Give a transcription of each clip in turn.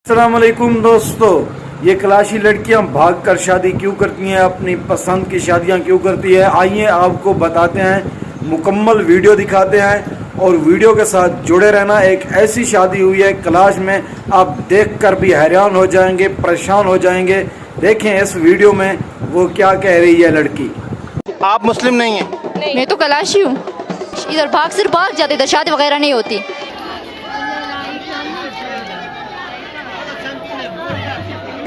अस्सलामुअलैकुम दोस्तों, ये कलाशी लड़कियां भागकर शादी क्यों करती हैं, अपनी पसंद की शादियां क्यों करती है, आइए आपको बताते हैं, मुकम्मल वीडियो दिखाते हैं और वीडियो के साथ जुड़े रहना। एक ऐसी शादी हुई है कलाश में, आप देखकर भी हैरान हो जाएंगे, परेशान हो जाएंगे। देखें इस वीडियो में वो क्या कह रही है लड़की। आप मुस्लिम नहीं हैं? मैं तो कलाशी हूँ। इधर सिर्फ भाग जाते, इधर शादी वगैरह नहीं होती।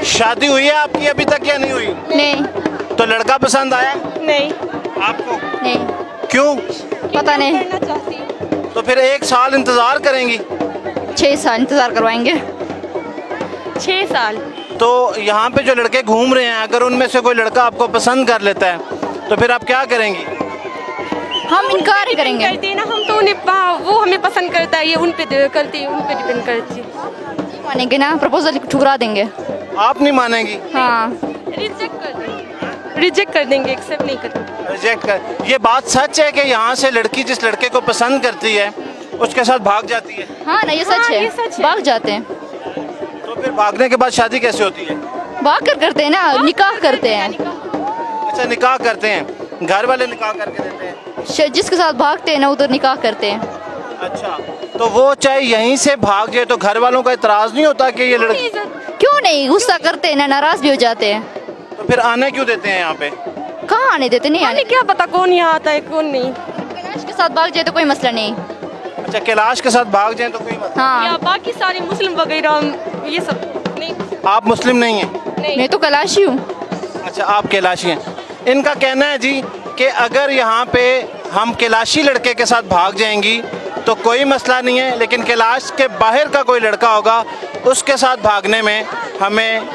शादी हुई है आपकी अभी तक या नहीं हुई? नहीं। तो लड़का पसंद आया? नहीं। आपको? नहीं। क्यों? पता नहीं। करना चाहती। तो फिर 1 साल इंतजार करेंगी? 6 साल इंतजार करवाएंगे। 6 साल। तो यहाँ पे जो लड़के घूम रहे हैं, अगर उनमें से कोई लड़का आपको पसंद कर लेता है तो फिर आप क्या करेंगी? हम इनकार ही करेंगे। करती है ना, हम तो उन्हें वो हमें पसंद करता है, ये उन पे करती है, उन पे डिपेंड करती है। मानेंगे ना, प्रपोजल ठुकरा देंगे। आप नहीं मानेंगी? हाँ। रिजेक्ट कर देंगे, एक्सेप्ट नहीं करेंगे। रिजेक्ट कर। ये बात सच है कि यहाँ से लड़की जिस लड़के को पसंद करती है उसके साथ भाग जाती है? हाँ ना, ये सच हाँ, है। ये सच है। भाग जाते हैं। तो फिर भागने के बाद शादी कैसे होती है? भाग कर करते हैं ना, निकाह करते हैं। अच्छा, निकाह करते हैं, घर वाले निकाह करके देते हैं? जिसके साथ भागते हैं ना, उधर निकाह करते हैं। अच्छा, तो वो चाहे यहीं से भाग जाए तो घर वालों का इतराज नहीं होता कि ये लड़की? क्यों नहीं, गुस्सा करते हैं ना, नाराज भी हो जाते हैं। तो फिर आने क्यों देते हैं यहाँ पे? कहाँ आने देते? नहीं आने। हमें क्या पता कौन यहाँ आता है कौन नहीं। कैलाश के साथ भाग जाए तो कोई मसला नहीं। अच्छा, कैलाश के साथ भाग जाए तो कोई मतलब? हाँ। या बाकी सारे मुस्लिम वगैरह ये सब नहीं। आप मुस्लिम नहीं हैं? नहीं। मैं तो कलाशी हूँ। अच्छा, आप कैलाशी हैं। इनका कहना है जी कि अगर यहाँ पे हम कैलाशी लड़के के साथ भाग जाएंगी तो कोई मसला नहीं है, लेकिन कैलाश के बाहर का कोई लड़का होगा उसके साथ भागने में हमें